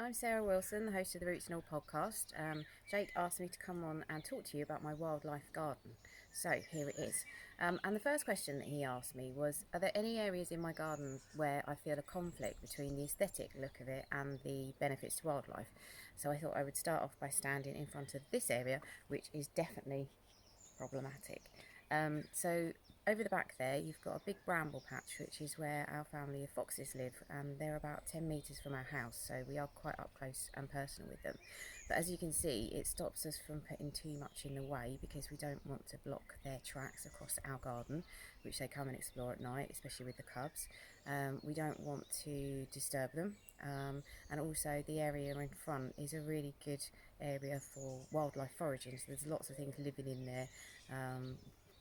I'm Sarah Wilson, the host of the Roots and All podcast. Jake asked me to come on and talk to you about my wildlife garden. So here it is. And the first question that he asked me was, are there any areas in my garden where I feel a conflict between the aesthetic look of it and the benefits to wildlife? So I thought I would start off by standing in front of this area, which is definitely problematic. So over the back there you've got a big bramble patch, which is where our family of foxes live, and they're about 10 metres from our house, so we are quite up close and personal with them. But as you can see, it stops us from putting too much in the way because we don't want to block their tracks across our garden, which they come and explore at night, especially with the cubs. We don't want to disturb them, and also the area in front is a really good area for wildlife foraging, so there's lots of things living in there,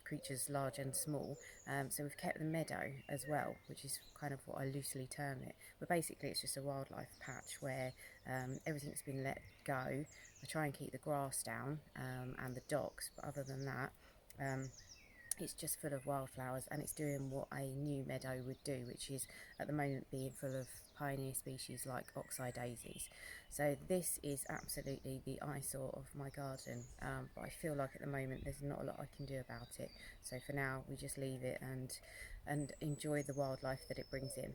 creatures large and small. So we've kept the meadow as well, which is kind of what I loosely term it, but basically it's just a wildlife patch where everything's been let go. I try and keep the grass down and the docks, but other than that, it's just full of wildflowers, and it's doing what a new meadow would do, which is at the moment being full of pioneer species like oxeye daisies. So this is absolutely the eyesore of my garden, but I feel like at the moment there's not a lot I can do about it. So for now we just leave it and enjoy the wildlife that it brings in.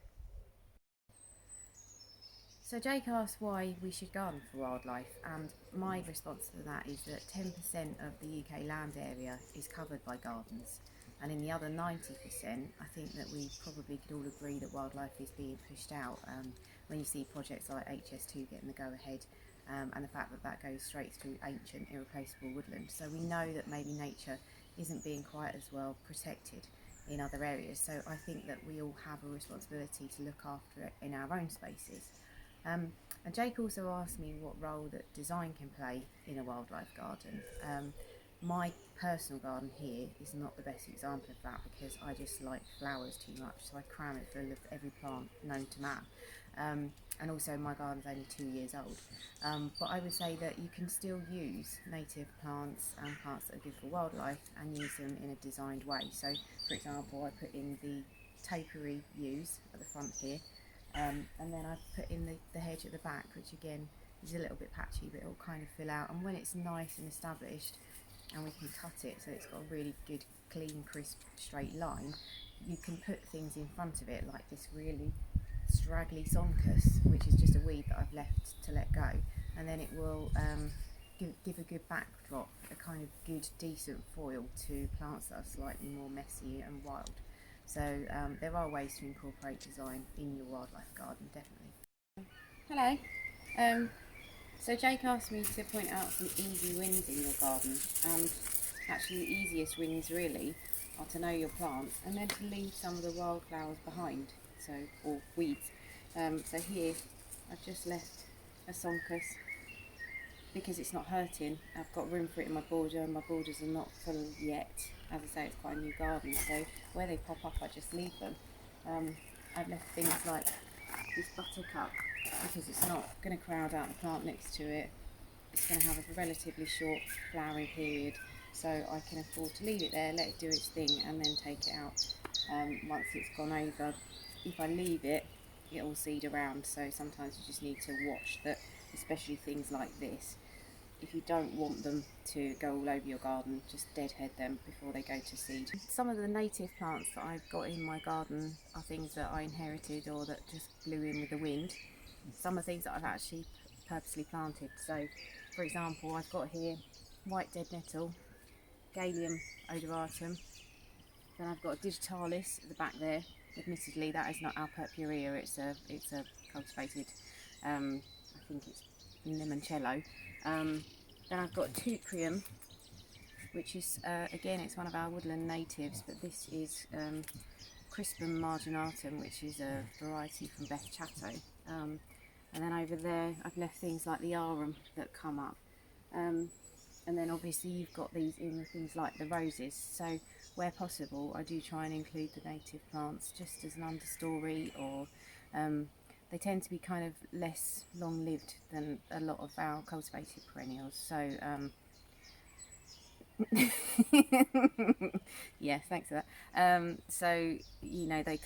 So Jake asked why we should garden for wildlife, and my response to that is that 10% of the UK land area is covered by gardens, and in the other 90% I think that we probably could all agree that wildlife is being pushed out. When you see projects like HS2 getting the go ahead, and the fact that that goes straight through ancient irreplaceable woodland, so we know that maybe nature isn't being quite as well protected in other areas. So I think that we all have a responsibility to look after it in our own spaces. And Jake also asked me what role that design can play in a wildlife garden. My personal garden here is not the best example of that because I just like flowers too much, so I cram it full of every plant known to man. And also my garden's only 2 years old. But I would say that you can still use native plants and plants that are good for wildlife and use them in a designed way. So for example, I put in the topiary yews at the front here, and then I put in the hedge at the back, which again is a little bit patchy, but it'll kind of fill out, and when it's nice and established and we can cut it so it's got a really good clean crisp straight line, you can put things in front of it like this really straggly sonkus, which is just a weed that I've left to let go, and then it will give a good backdrop, a kind of good decent foil to plants that are slightly more messy and wild. So there are ways to incorporate design in your wildlife garden, definitely. Hello. So Jake asked me to point out some easy wins in your garden, and actually the easiest wins really are to know your plants and then to leave some of the wildflowers behind, or weeds. So here I've just left a sonkus because it's not hurting. I've got room for it in my border, and my borders are not full yet. As I say, it's quite a new garden, so where they pop up I just leave them. I've left things like this buttercup because it's not going to crowd out the plant next to it. It's going to have a relatively short flowering period, so I can afford to leave it there, let it do its thing, and then take it out once it's gone over. If I leave it, it will seed around, so sometimes you just need to watch that, especially things like this. If you don't want them to go all over your garden, just deadhead them before they go to seed. Some of the native plants that I've got in my garden are things that I inherited or that just blew in with the wind. Some are things that I've actually purposely planted. So for example, I've got here white dead nettle, Galium odoratum, then I've got digitalis at the back there. Admittedly that is not Alpurpurea, it's a cultivated, I think it's limoncello. Then I've got Tuprium, which is again, it's one of our woodland natives, but this is Crispum marginatum, which is a variety from Beth Chatto. And then over there I've left things like the arum that come up, and then obviously you've got these in things like the roses. So where possible I do try and include the native plants just as an understory, or they tend to be kind of less long-lived than a lot of our cultivated perennials. So Yes, thanks for that. So you know, they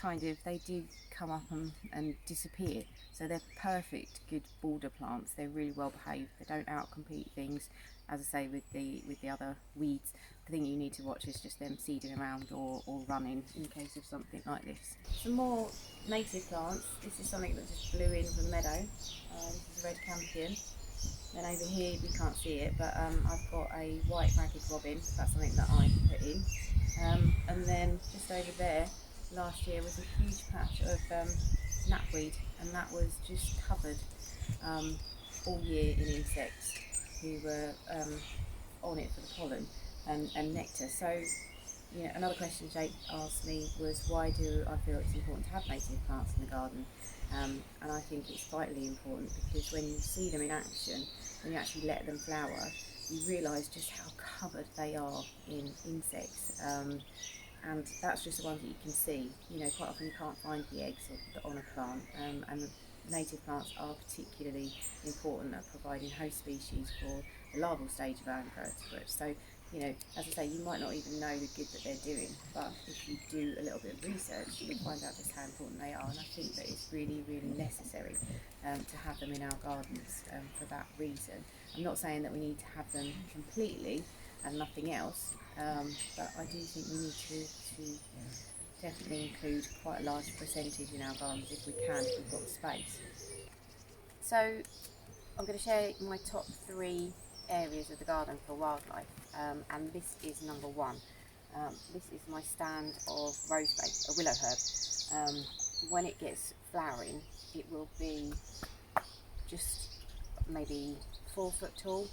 do come up and disappear. So they're perfect, good border plants. They're really well behaved. They don't outcompete things. As I say, with the other weeds, the thing you need to watch is just them seeding around or running in case of something like this. Some more native plants. This is something that just blew in from the meadow. This is a red campion. Then over here we can't see it, but I've got a white ragged robin. That's something that I put in. And then just over there, last year was a huge patch of knapweed, and that was just covered all year in insects who were on it for the pollen and nectar. So, you know, another question Jake asked me was, why do I feel it's important to have native plants in the garden? And I think it's vitally important because when you see them in action, when you actually let them flower, you realise just how covered they are in insects. And that's just the ones that you can see. You know, quite often you can't find the eggs on a plant, and the native plants are particularly important at providing host species for the larval stage of our invertebrates. So, you know, as I say, you might not even know the good that they're doing, but if you do a little bit of research, you'll find out just how important they are. And I think that it's really, really necessary to have them in our gardens for that reason. I'm not saying that we need to have them completely and nothing else, but I do think we need to definitely include quite a large percentage in our gardens if we can, if we've got the space. So I'm going to share my top 3 areas of the garden for wildlife, and this is number 1. This is my stand of rosebud, a willow herb. When it gets flowering, it will be just maybe 4 foot tall,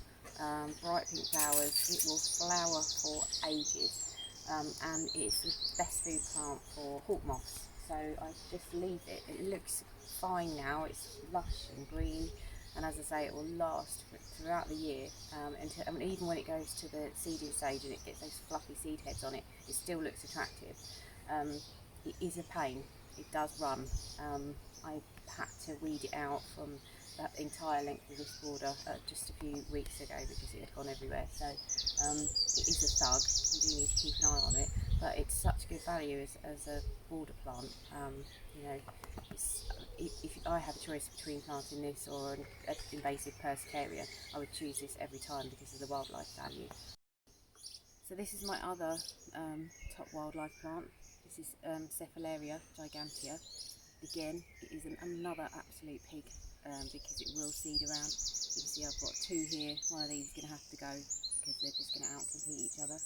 bright pink flowers. It will flower for ages, and it's the best food plant for hawk moths. So I just leave it. It looks fine now. It's lush and green, and as I say, it will last throughout the year. Until, I mean, even when it goes to the seeding stage and it gets those fluffy seed heads on it, it still looks attractive. It is a pain. It does run. I had to weed it out from that entire length of this border just a few weeks ago because it had gone everywhere. So it is a thug. You do need to keep an eye on it, but it's such good value as a border plant. You know, if I had a choice between planting this or an invasive Persicaria, I would choose this every time because of the wildlife value. So this is my other top wildlife plant. This is Cephalaria gigantea. Again, it is another absolute pig because it will seed around. You can see I've got 2 here. One of these is going to have to go because they're just going to outcompete each other.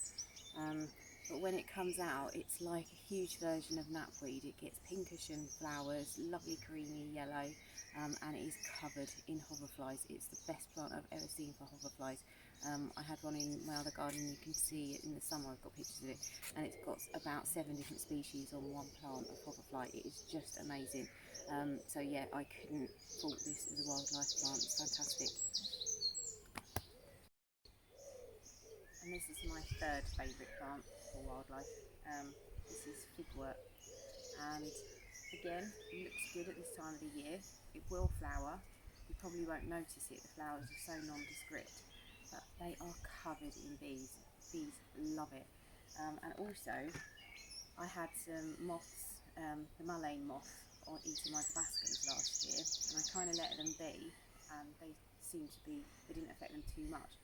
But when it comes out, it's like a huge version of knapweed. It gets pinkish flowers, lovely creamy yellow, and it is covered in hoverflies. It's the best plant I've ever seen for hoverflies. I had one in my other garden. You can see it in the summer. I've got pictures of it, and it's got about 7 different species on one plant of hoverfly. It is just amazing. So yeah, I couldn't fault this as a wildlife plant. It's fantastic. And this is my 3rd favourite plant for wildlife. This is figwort, and again, it looks good at this time of the year. It will flower. You probably won't notice it. The flowers are so nondescript, but they are covered in bees. Bees love it. And also, I had some moths, the mullein moth, eating my verbascums last year, and I kind of let them be, and they seemed to be, they didn't affect them too much.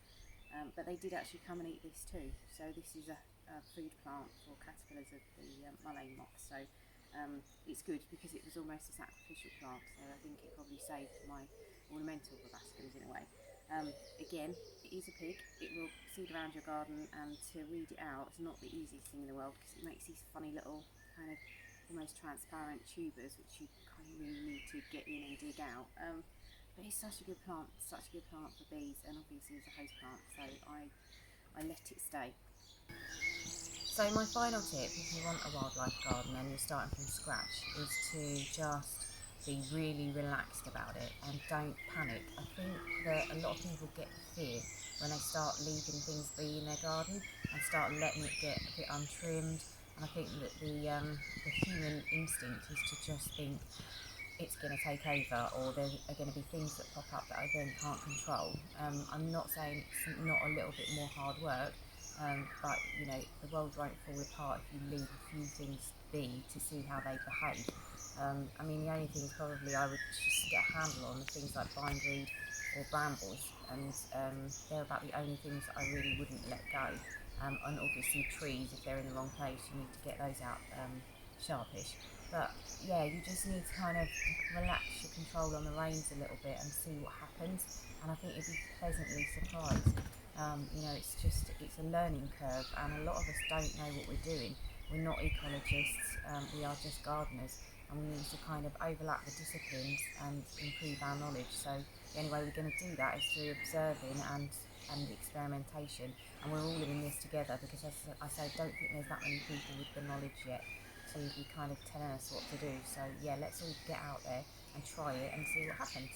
But they did actually come and eat this too. So this is a food plant for caterpillars of the mullein moth. So it's good because it was almost a sacrificial plant. So I think it probably saved my ornamental verbascums in a way. Again, it is a pig. It will seed around your garden, and to weed it out is not the easiest thing in the world because it makes these funny little kind of almost transparent tubers which you kind of really need to get in and dig out. But it's such a good plant for bees, and obviously it's a host plant, so I let it stay. So my final tip, if you want a wildlife garden and you're starting from scratch, is to just be really relaxed about it and don't panic. I think that a lot of people get fear when they start leaving things be in their garden and start letting it get a bit untrimmed. And I think that the human instinct is to just think it's going to take over, or there are going to be things that pop up that I then can't control. I'm not saying it's not a little bit more hard work, but you know, the world won't fall apart if you leave a few things be to see how they behave. I mean, the only things probably I would just get a handle on are things like bindweed or brambles, and they're about the only things that I really wouldn't let go. And obviously trees, if they're in the wrong place, you need to get those out sharpish. But yeah, you just need to kind of relax your control on the reins a little bit and see what happens. And I think you'll be pleasantly surprised. You know, it's a learning curve, and a lot of us don't know what we're doing. We're not ecologists, we are just gardeners, and we need to kind of overlap the disciplines and improve our knowledge. So the only way we're going to do that is through observing and experimentation, and we're all in this together, because as I say, I don't think there's that many people with the knowledge yet to be kind of telling us what to do. So yeah, let's all get out there and try it and see what happens.